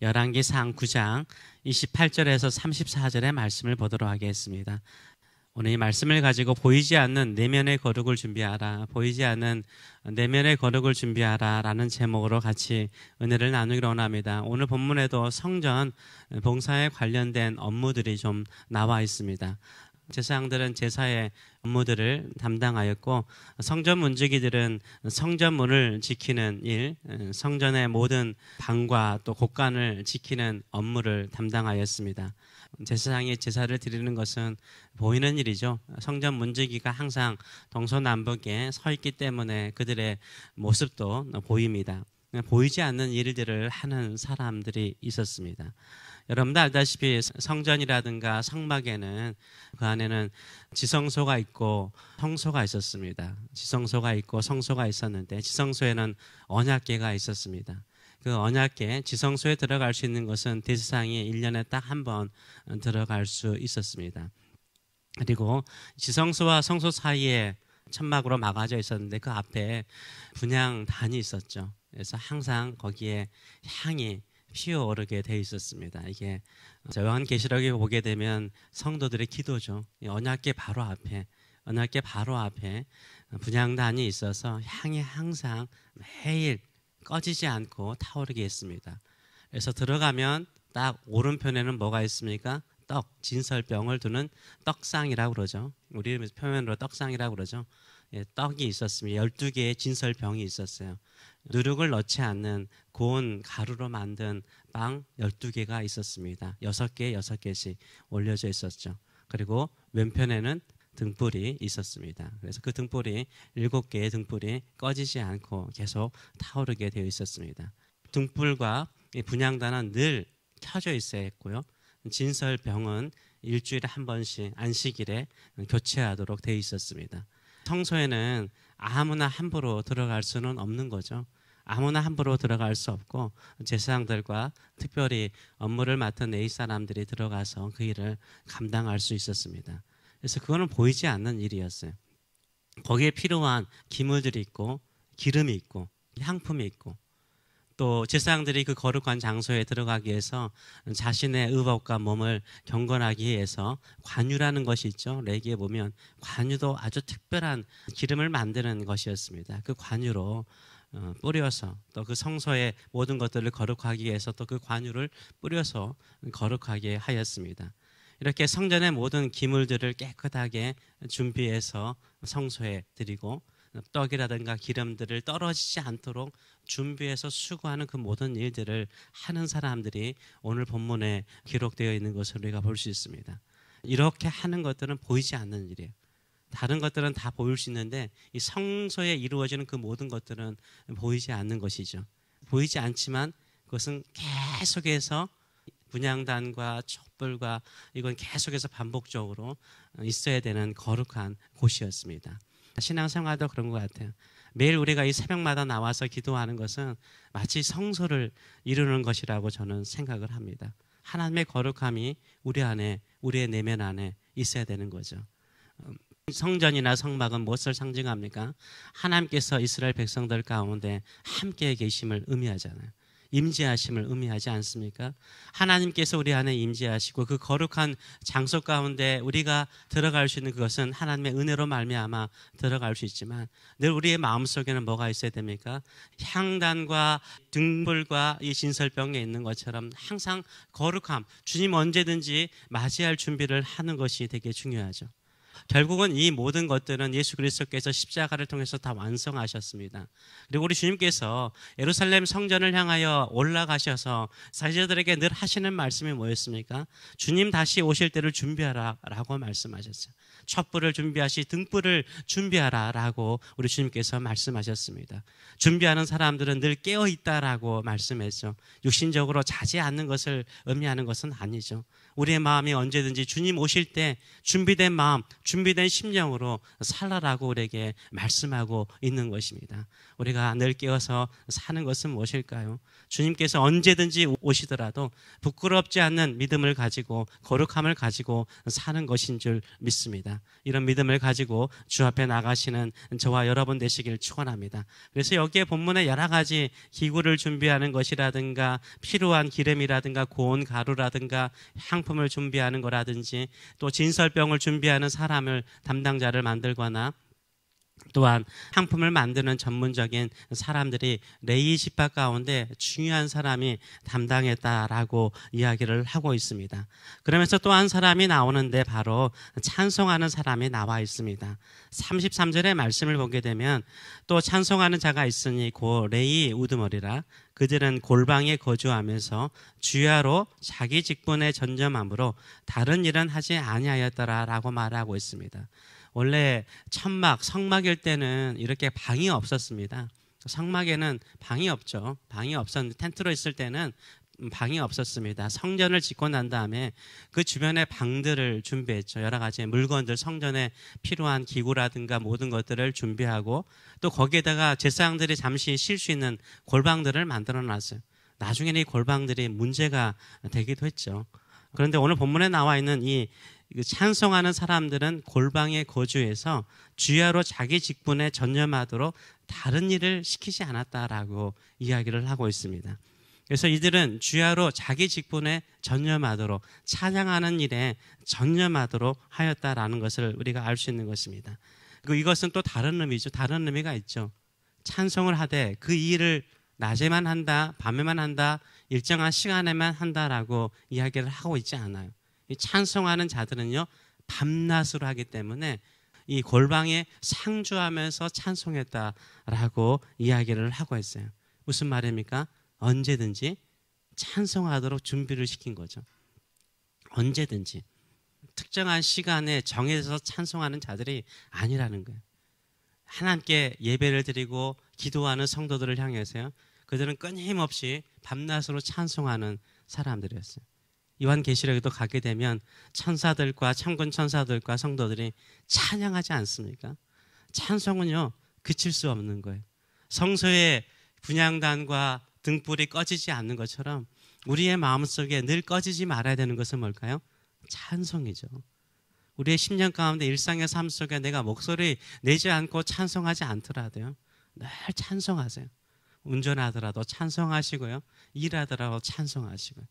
열왕기상 9장 28절에서 34절의 말씀을 보도록 하겠습니다. 오늘 이 말씀을 가지고 보이지 않는 내면의 거룩을 준비하라, 보이지 않는 내면의 거룩을 준비하라 라는 제목으로 같이 은혜를 나누기로 원합니다. 오늘 본문에도 성전 봉사에 관련된 업무들이 좀 나와 있습니다. 제사장들은 제사의 업무들을 담당하였고, 성전 문지기들은 성전문을 지키는 일, 성전의 모든 방과 또 곳간을 지키는 업무를 담당하였습니다. 제사장이 제사를 드리는 것은 보이는 일이죠. 성전 문지기가 항상 동서남북에 서 있기 때문에 그들의 모습도 보입니다. 보이지 않는 일들을 하는 사람들이 있었습니다. 여러분도 알다시피 성전이라든가 성막에는 그 안에는 지성소가 있고 성소가 있었습니다. 지성소가 있고 성소가 있었는데 지성소에는 언약궤가 있었습니다. 그 언약궤 지성소에 들어갈 수 있는 것은 대제사장이 1년에 딱 한 번 들어갈 수 있었습니다. 그리고 지성소와 성소 사이에 천막으로 막아져 있었는데 그 앞에 분향단이 있었죠. 그래서 항상 거기에 향이 피어오르게 되어 있었습니다. 이게 요한계시록에 보게 되면 성도들의 기도죠. 언약궤 바로 앞에 분향단이 있어서 향이 항상 매일 꺼지지 않고 타오르게 했습니다. 그래서 들어가면 딱 오른편에는 뭐가 있습니까? 떡, 진설병을 두는 떡상이라고 그러죠. 우리 표현으로 떡상이라고 그러죠. 예, 떡이 있었습니다. 12개의 진설병이 있었어요. 누룩을 넣지 않는 고운 가루로 만든 빵 12개가 있었습니다. 6개씩 올려져 있었죠. 그리고 왼편에는 등불이 있었습니다. 그래서 그 등불이 7개의 등불이 꺼지지 않고 계속 타오르게 되어 있었습니다. 등불과 분향단은 늘 켜져 있어야 했고요. 진설병은 일주일에 한 번씩 안식일에 교체하도록 되어 있었습니다. 성소에는 아무나 함부로 들어갈 수는 없는 거죠. 아무나 함부로 들어갈 수 없고 제사장들과 특별히 업무를 맡은 레위 사람들이 들어가서 그 일을 감당할 수 있었습니다. 그래서 그거는 보이지 않는 일이었어요. 거기에 필요한 기물들이 있고 기름이 있고 향품이 있고 또 제사장들이 그 거룩한 장소에 들어가기 위해서 자신의 의복과 몸을 경건하기 위해서 관유라는 것이 있죠. 레위기에 보면 관유도 아주 특별한 기름을 만드는 것이었습니다. 그 관유로 뿌려서 또 그 성소의 모든 것들을 거룩하기 위해서 또 그 관유를 뿌려서 거룩하게 하였습니다. 이렇게 성전의 모든 기물들을 깨끗하게 준비해서 성소에 드리고 떡이라든가 기름들을 떨어지지 않도록 준비해서 수고하는 그 모든 일들을 하는 사람들이 오늘 본문에 기록되어 있는 것을 우리가 볼 수 있습니다. 이렇게 하는 것들은 보이지 않는 일이에요. 다른 것들은 다 보일 수 있는데 이 성소에 이루어지는 그 모든 것들은 보이지 않는 것이죠. 보이지 않지만 그것은 계속해서 분향단과 촛불과 이건 계속해서 반복적으로 있어야 되는 거룩한 곳이었습니다. 신앙생활도 그런 것 같아요. 매일 우리가 이 새벽마다 나와서 기도하는 것은 마치 성소를 이루는 것이라고 저는 생각을 합니다. 하나님의 거룩함이 우리 안에, 우리의 내면 안에 있어야 되는 거죠. 성전이나 성막은 무엇을 상징합니까? 하나님께서 이스라엘 백성들 가운데 함께 계심을 의미하잖아요. 임재하심을 의미하지 않습니까? 하나님께서 우리 안에 임재하시고 그 거룩한 장소 가운데 우리가 들어갈 수 있는 그것은 하나님의 은혜로 말미암아 들어갈 수 있지만 늘 우리의 마음속에는 뭐가 있어야 됩니까? 향단과 등불과 이 진설병에 있는 것처럼 항상 거룩함, 주님 언제든지 맞이할 준비를 하는 것이 되게 중요하죠. 결국은 이 모든 것들은 예수 그리스도께서 십자가를 통해서 다 완성하셨습니다. 그리고 우리 주님께서 예루살렘 성전을 향하여 올라가셔서 사제들에게 늘 하시는 말씀이 뭐였습니까? 주님 다시 오실 때를 준비하라 라고 말씀하셨어요. 촛불을 준비하시 등불을 준비하라 라고 우리 주님께서 말씀하셨습니다. 준비하는 사람들은 늘 깨어있다라고 말씀했죠. 육신적으로 자지 않는 것을 의미하는 것은 아니죠. 우리의 마음이 언제든지 주님 오실 때 준비된 마음, 준비된 심령으로 살라라고 우리에게 말씀하고 있는 것입니다. 우리가 늘 깨어서 사는 것은 무엇일까요? 주님께서 언제든지 오시더라도 부끄럽지 않는 믿음을 가지고 거룩함을 가지고 사는 것인 줄 믿습니다. 있습니다. 이런 믿음을 가지고 주 앞에 나가시는 저와 여러분 되시길 축원합니다. 그래서 여기에 본문에 여러 가지 기구를 준비하는 것이라든가 필요한 기름이라든가 고운 가루라든가 향품을 준비하는 거라든지 또 진설병을 준비하는 사람을 담당자를 만들거나 또한 향품을 만드는 전문적인 사람들이 레위 지파 가운데 중요한 사람이 담당했다라고 이야기를 하고 있습니다. 그러면서 또 한 사람이 나오는데 바로 찬송하는 사람이 나와 있습니다. 33절의 말씀을 보게 되면 또 찬송하는 자가 있으니 고 레위 우두머리라 그들은 골방에 거주하면서 주야로 자기 직분에 전념함으로 다른 일은 하지 아니하였더라라고 말하고 있습니다. 원래 천막, 성막일 때는 이렇게 방이 없었습니다. 성막에는 방이 없죠. 방이 없었는데 텐트로 있을 때는 방이 없었습니다. 성전을 짓고 난 다음에 그 주변에 방들을 준비했죠. 여러 가지 물건들, 성전에 필요한 기구라든가 모든 것들을 준비하고 또 거기에다가 제사장들이 잠시 쉴 수 있는 골방들을 만들어 놨어요. 나중에는 이 골방들이 문제가 되기도 했죠. 그런데 오늘 본문에 나와 있는 이 찬송하는 사람들은 골방에 거주해서 주야로 자기 직분에 전념하도록 다른 일을 시키지 않았다라고 이야기를 하고 있습니다. 그래서 이들은 주야로 자기 직분에 전념하도록 찬양하는 일에 전념하도록 하였다라는 것을 우리가 알 수 있는 것입니다. 그리고 이것은 또 다른 의미죠. 다른 의미가 있죠. 찬송을 하되 그 일을 낮에만 한다, 밤에만 한다, 일정한 시간에만 한다라고 이야기를 하고 있지 않아요. 이 찬송하는 자들은요, 밤낮으로 하기 때문에 이 골방에 상주하면서 찬송했다라고 이야기를 하고 있어요. 무슨 말입니까? 언제든지 찬송하도록 준비를 시킨 거죠. 언제든지. 특정한 시간에 정해서 찬송하는 자들이 아니라는 거예요. 하나님께 예배를 드리고 기도하는 성도들을 향해서요, 그들은 끊임없이 밤낮으로 찬송하는 사람들이었어요. 요한계시록에도 가게 되면 천사들과 천군 천사들과 성도들이 찬양하지 않습니까? 찬송은요, 그칠 수 없는 거예요. 성소의 분향단과 등불이 꺼지지 않는 것처럼 우리의 마음속에 늘 꺼지지 말아야 되는 것은 뭘까요? 찬송이죠. 우리의 10년 가운데 일상의 삶 속에 내가 목소리 내지 않고 찬송하지 않더라도요, 늘 찬송하세요. 운전하더라도 찬송하시고요, 일하더라도 찬송하시고요.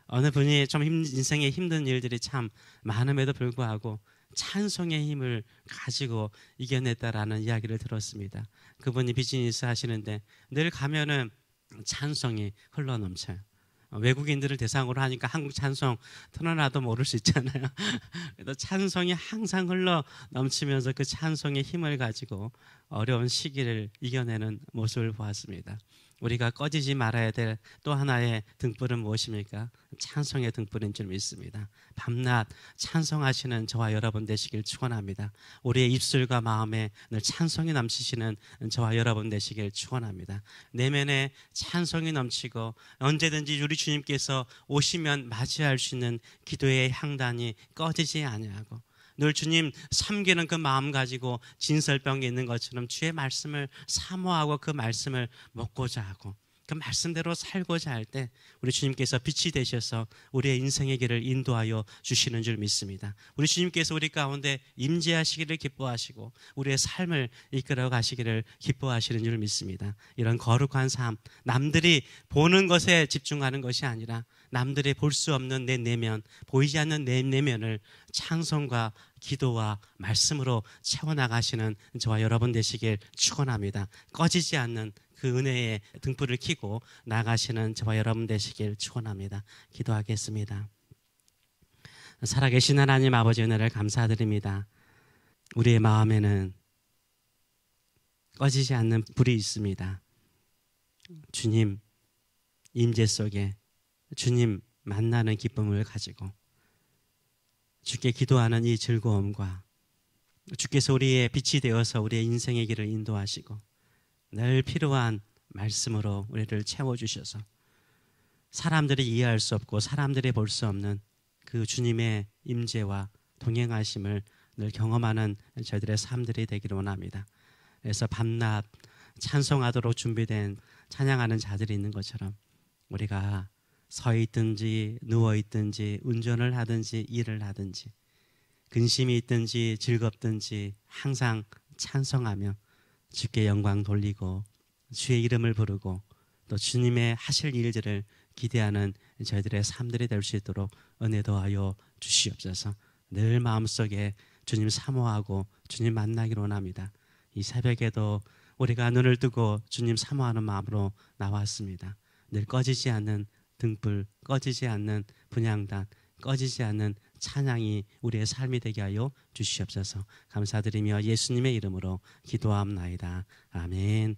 어느 분이 좀 인생에 힘든 일들이 참 많음에도 불구하고 찬송의 힘을 가지고 이겨냈다라는 이야기를 들었습니다. 그분이 비즈니스 하시는데 늘 가면은 찬송이 흘러넘쳐요. 외국인들을 대상으로 하니까 한국 찬송 틀어놔도 모를 수 있잖아요. 그래도 찬송이 항상 흘러 넘치면서 그 찬송의 힘을 가지고 어려운 시기를 이겨내는 모습을 보았습니다. 우리가 꺼지지 말아야 될 또 하나의 등불은 무엇입니까? 찬송의 등불인 줄 믿습니다. 밤낮 찬송하시는 저와 여러분 되시길 축원합니다. 우리의 입술과 마음에 늘 찬송이 넘치시는 저와 여러분 되시길 축원합니다. 내면에 찬송이 넘치고 언제든지 우리 주님께서 오시면 맞이할 수 있는 기도의 향단이 꺼지지 아니하고 늘 주님 섬기는 그 마음 가지고 진설병에 있는 것처럼 주의 말씀을 사모하고 그 말씀을 먹고자 하고 그 말씀대로 살고자 할 때 우리 주님께서 빛이 되셔서 우리의 인생의 길을 인도하여 주시는 줄 믿습니다. 우리 주님께서 우리 가운데 임재하시기를 기뻐하시고 우리의 삶을 이끌어 가시기를 기뻐하시는 줄 믿습니다. 이런 거룩한 삶, 남들이 보는 것에 집중하는 것이 아니라 남들이 볼 수 없는 내 내면, 보이지 않는 내 내면을 찬송과 기도와 말씀으로 채워나가시는 저와 여러분 되시길 축원합니다. 꺼지지 않는 그 은혜의 등불을 켜고 나가시는 저와 여러분 되시길 축원합니다. 기도하겠습니다. 살아계신 하나님 아버지 은혜를 감사드립니다. 우리의 마음에는 꺼지지 않는 불이 있습니다. 주님 임재 속에 주님 만나는 기쁨을 가지고 주께 기도하는 이 즐거움과 주께서 우리의 빛이 되어서 우리의 인생의 길을 인도하시고 늘 필요한 말씀으로 우리를 채워주셔서 사람들이 이해할 수 없고 사람들이 볼 수 없는 그 주님의 임재와 동행하심을 늘 경험하는 저희들의 삶들이 되기를 원합니다. 그래서 밤낮 찬송하도록 준비된 찬양하는 자들이 있는 것처럼 우리가 서 있든지 누워 있든지 운전을 하든지 일을 하든지 근심이 있든지 즐겁든지 항상 찬송하며 주께 영광 돌리고 주의 이름을 부르고 또 주님의 하실 일들을 기대하는 저희들의 삶들이 될 수 있도록 은혜 더하여 주시옵소서. 늘 마음속에 주님 사모하고 주님 만나기를 원합니다. 이 새벽에도 우리가 눈을 뜨고 주님 사모하는 마음으로 나왔습니다. 늘 꺼지지 않는 등불, 꺼지지 않는 분향단, 꺼지지 않는 찬양이 우리의 삶이 되게 하여 주시옵소서. 감사드리며 예수님의 이름으로 기도함나이다. 아멘.